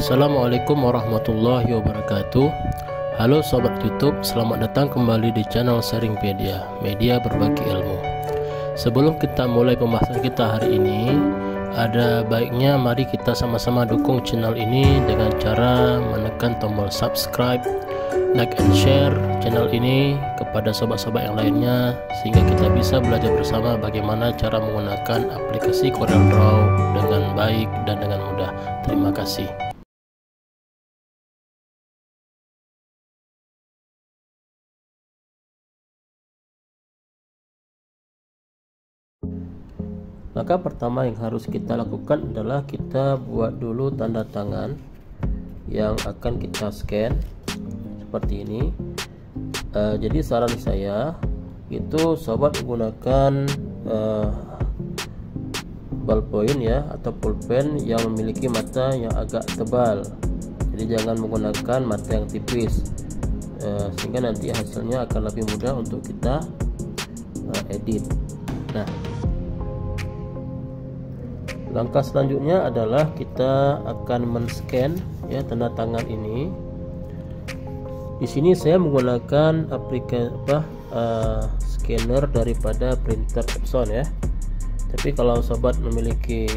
Assalamualaikum warahmatullahi wabarakatuh. Halo sobat YouTube, selamat datang kembali di channel Sharingpedia, media berbagi ilmu. Sebelum kita mulai pembahasan kita hari ini, ada baiknya mari kita sama-sama dukung channel ini dengan cara menekan tombol subscribe, like and share channel ini kepada sobat-sobat yang lainnya, sehingga kita bisa belajar bersama bagaimana cara menggunakan aplikasi CorelDRAW dengan baik dan dengan mudah. Terima kasih. Maka pertama yang harus kita lakukan adalah kita buat dulu tanda tangan yang akan kita scan seperti ini. Jadi saran saya itu sobat menggunakan ballpoint ya, atau pulpen yang memiliki mata yang agak tebal. Jadi jangan menggunakan mata yang tipis, sehingga nanti hasilnya akan lebih mudah untuk kita edit. Nah, langkah selanjutnya adalah kita akan men-scan ya tanda tangan ini. Di sini saya menggunakan aplikasi scanner daripada printer Epson ya. Tapi kalau sobat memiliki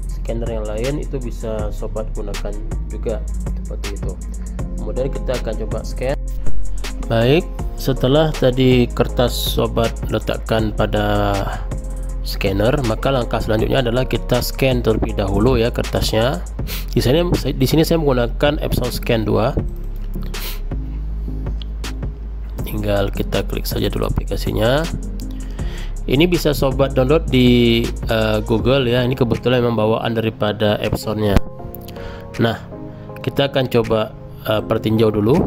scanner yang lain, itu bisa sobat gunakan juga seperti itu. Kemudian kita akan coba scan. Baik, setelah tadi kertas sobat letakkan pada scanner, maka langkah selanjutnya adalah kita scan terlebih dahulu ya kertasnya. Di sini saya menggunakan Epson Scan 2. Tinggal kita klik saja dulu aplikasinya. Ini bisa sobat download di Google ya. Ini kebetulan memang bawaan daripada Epsonnya. Nah, kita akan coba pertinjau dulu.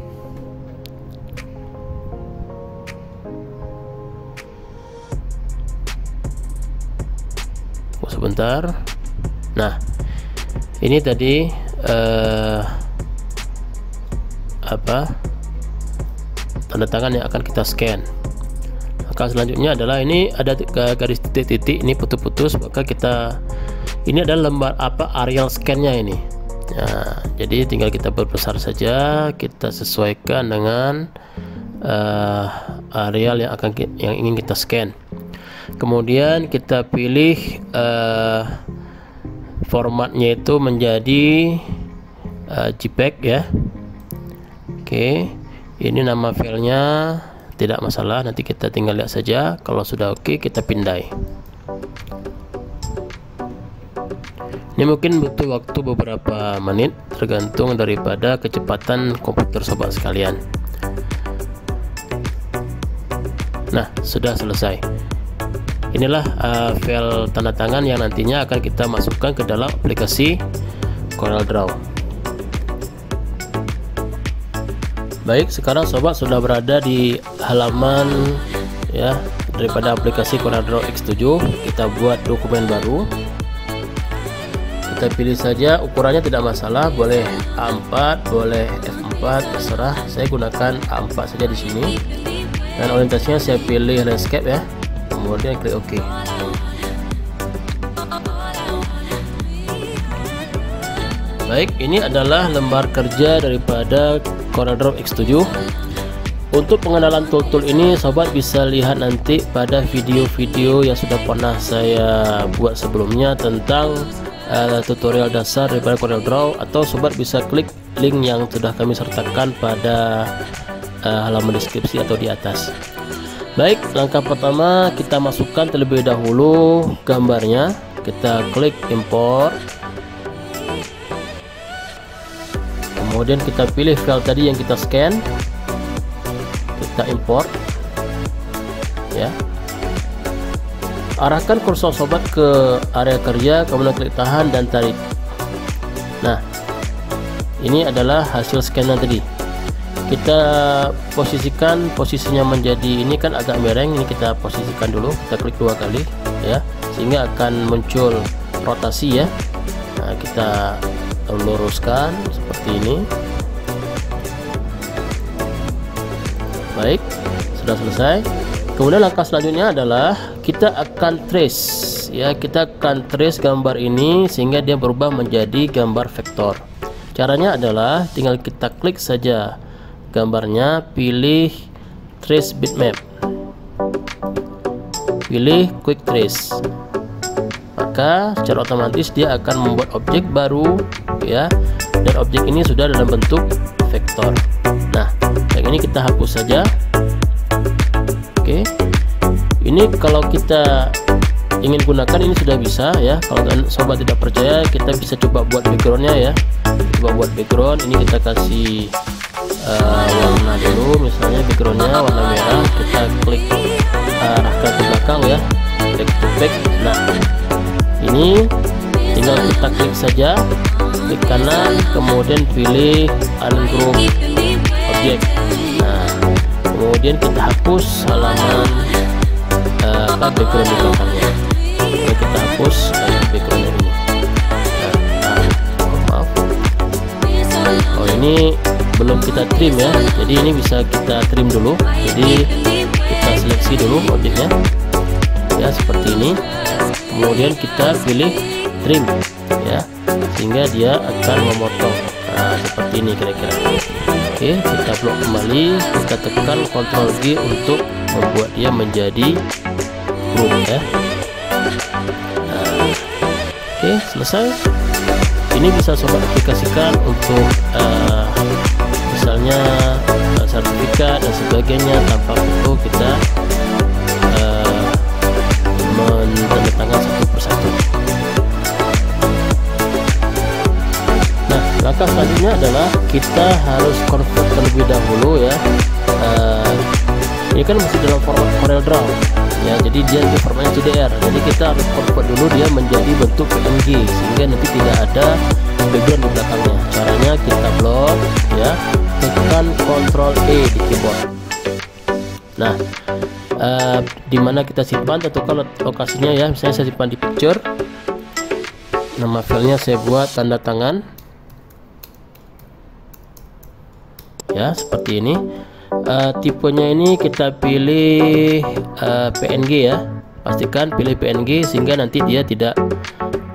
Sebentar. Nah, ini tadi tanda tangan yang akan kita scan. Maka selanjutnya adalah ini ada garis titik-titik, ini putus-putus, maka kita ini adalah lembar areal scan-nya ini. Nah, jadi tinggal kita perbesar saja, kita sesuaikan dengan areal yang ingin kita scan. Kemudian kita pilih formatnya itu menjadi JPEG ya. Oke, ini nama filenya tidak masalah, nanti kita tinggal lihat saja. Kalau sudah oke, kita pindai. Ini mungkin butuh waktu beberapa menit, tergantung daripada kecepatan komputer sobat sekalian. Nah, sudah selesai. Inilah file tanda tangan yang nantinya akan kita masukkan ke dalam aplikasi CorelDRAW. Baik, sekarang sobat sudah berada di halaman ya daripada aplikasi CorelDRAW X7. Kita buat dokumen baru. Kita pilih saja, ukurannya tidak masalah, boleh A4, boleh F4, terserah. Saya gunakan A4 saja di sini. Dan orientasinya saya pilih landscape ya. Kemudian klik OK. Baik, ini adalah lembar kerja daripada CorelDRAW X7. Untuk pengenalan tool-tool ini sobat bisa lihat nanti pada video-video yang sudah pernah saya buat sebelumnya tentang tutorial dasar daripada CorelDRAW, atau sobat bisa klik link yang sudah kami sertakan pada halaman deskripsi atau di atas. Baik, langkah pertama kita masukkan terlebih dahulu gambarnya. Kita klik import. Kemudian kita pilih file tadi yang kita scan. Kita import. Ya. Arahkan kursor sobat ke area kerja, kemudian klik tahan dan tarik. Nah, ini adalah hasil scan tadi. Kita posisikan posisinya menjadi, ini kan agak mereng, ini kita posisikan dulu, kita klik 2 kali ya, sehingga akan muncul rotasi ya. Nah, kita luruskan seperti ini. Baik, sudah selesai. Kemudian langkah selanjutnya adalah kita akan trace ya, kita akan trace gambar ini sehingga dia berubah menjadi gambar vektor. Caranya adalah tinggal kita klik saja gambarnya, pilih trace bitmap, pilih quick trace, maka secara otomatis dia akan membuat objek baru ya, dan objek ini sudah dalam bentuk vektor. Nah, yang ini kita hapus saja. Oke, ini kalau kita ingin gunakan ini sudah bisa ya. Kalau sobat tidak percaya, kita bisa coba buat backgroundnya ya. Coba buat background, ini kita kasih warna dulu, misalnya backgroundnya warna merah, kita klik arahkan ke belakang ya, back to back. Nah, ini tinggal kita klik saja, klik kanan, kemudian pilih ungroup object. Nah, kemudian kita hapus halaman background di belakangnya. Lalu kita hapus background ini. Maaf. Oh, ini belum kita trim ya, jadi ini bisa kita trim dulu. Jadi kita seleksi dulu objeknya ya, seperti ini. Kemudian kita pilih trim ya, sehingga dia akan memotong. Nah, seperti ini kira-kira. Oke, kita blok kembali, kita tekan Ctrl G untuk membuat dia menjadi group ya. Nah, oke, selesai. Ini bisa sobat aplikasikan untuk misalnya sertifikat dan sebagainya. Tanpa itu kita menandatangan satu persatu. Nah, langkah selanjutnya adalah kita harus convert terlebih dahulu ya. Ini kan masih dalam format CorelDRAW ya, jadi dia di formatnya CDR. Jadi kita harus convert dulu dia menjadi bentuk PNG sehingga nanti tidak ada background di belakangnya. Caranya kita blok ya, tekan Ctrl E di keyboard. Nah, di mana kita simpan, tentukan lokasinya ya. Misalnya saya simpan di picture, nama filenya saya buat tanda tangan ya, seperti ini. Tipenya ini kita pilih PNG ya, pastikan pilih PNG sehingga nanti dia tidak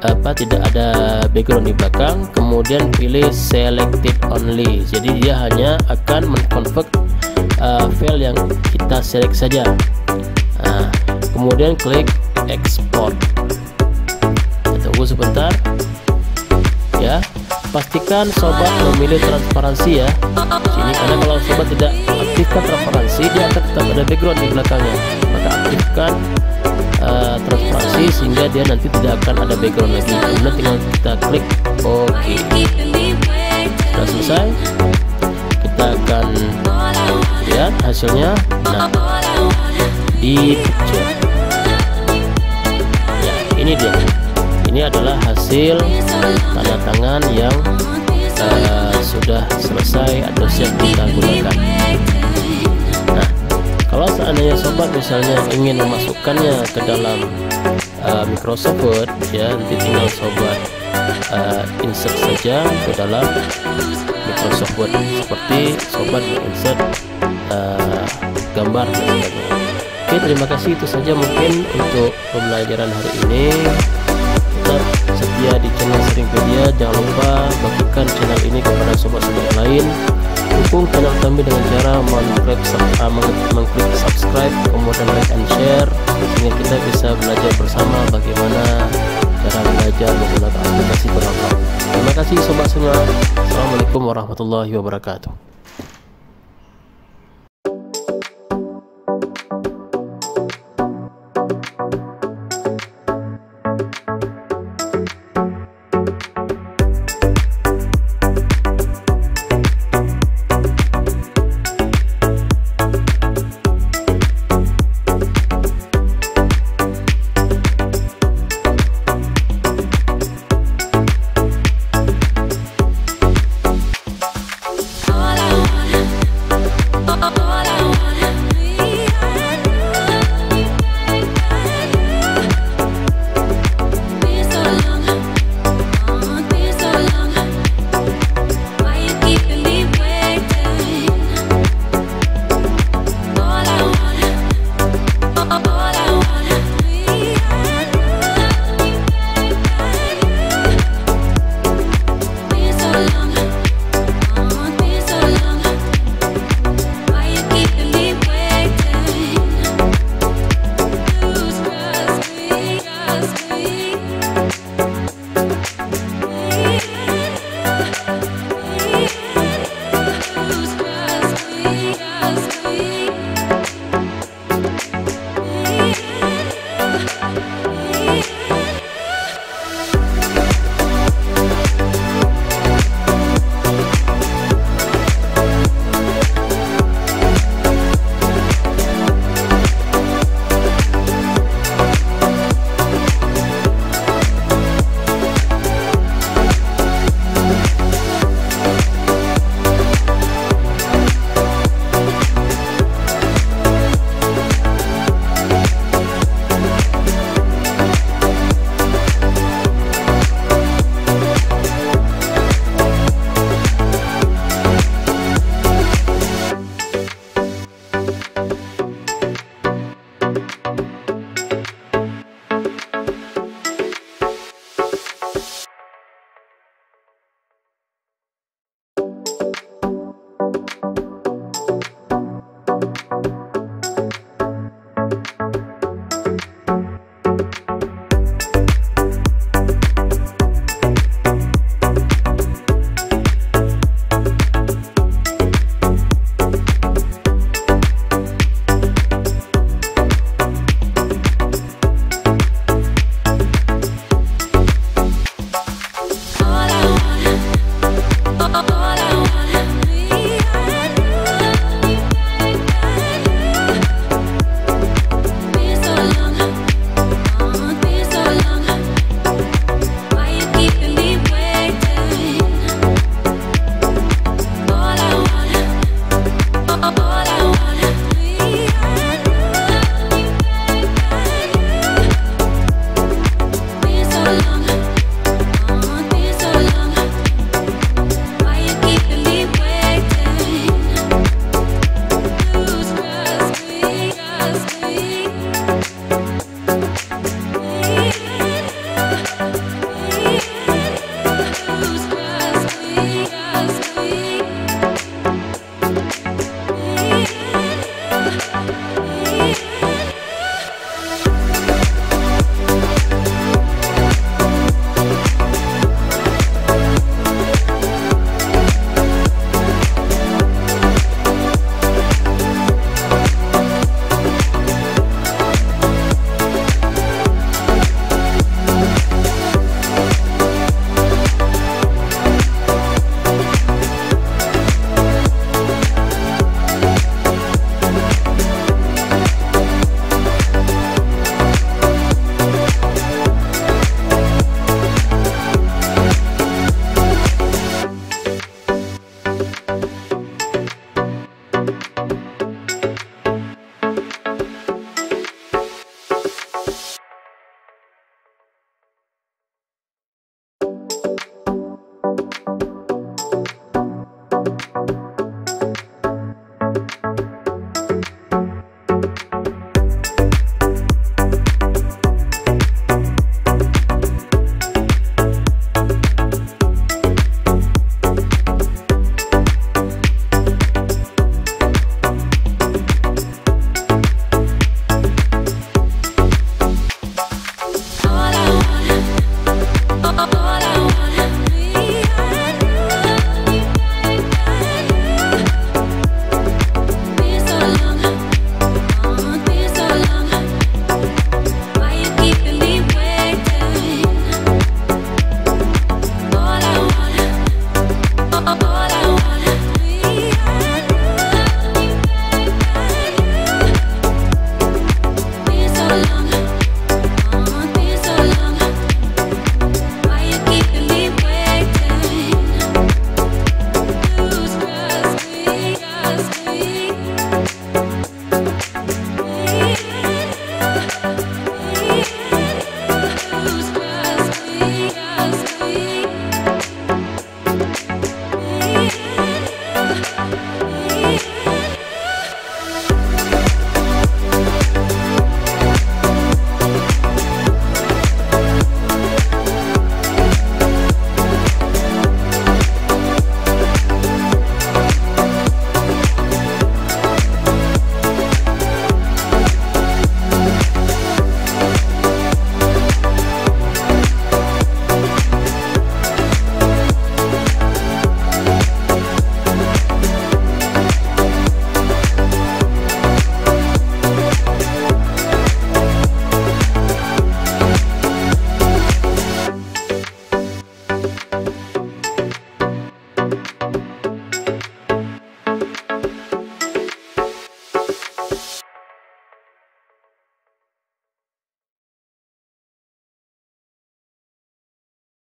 ada background di belakang. Kemudian pilih selected only, jadi dia hanya akan mengconvert file yang kita select saja. Nah, kemudian klik export. Kita tunggu sebentar ya. Pastikan sobat memilih transparansi ya sini, karena kalau sobat tidak aktifkan transparansi, dia akan tetap ada background di belakangnya. Maka aktifkan transparansi sehingga dia nanti tidak akan ada background lagi. Kemudian tinggal kita klik OK. Sudah selesai, kita akan lihat hasilnya. Nah, di picture ya, ini dia. Ini adalah hasil tanda tangan yang sudah selesai atau siap kita gunakan. Nah, kalau seandainya sobat misalnya ingin memasukkannya ke dalam Microsoft Word ya, nanti tinggal sobat insert saja ke dalam Microsoft Word, seperti sobat menginsert gambar dan sebagainya. Oke, terima kasih. Itu saja mungkin untuk pembelajaran hari ini. Tetap setia di channel Sharingpedia. Jangan lupa bagikan channel ini kepada sobat-sobat yang lain. Dukung channel kami dengan cara mengklik subscribe, kemudian like and share, sehingga kita bisa belajar bersama bagaimana cara belajar menggunakan aplikasi CorelDRAW. Terima kasih sobat semua. Assalamualaikum warahmatullahi wabarakatuh.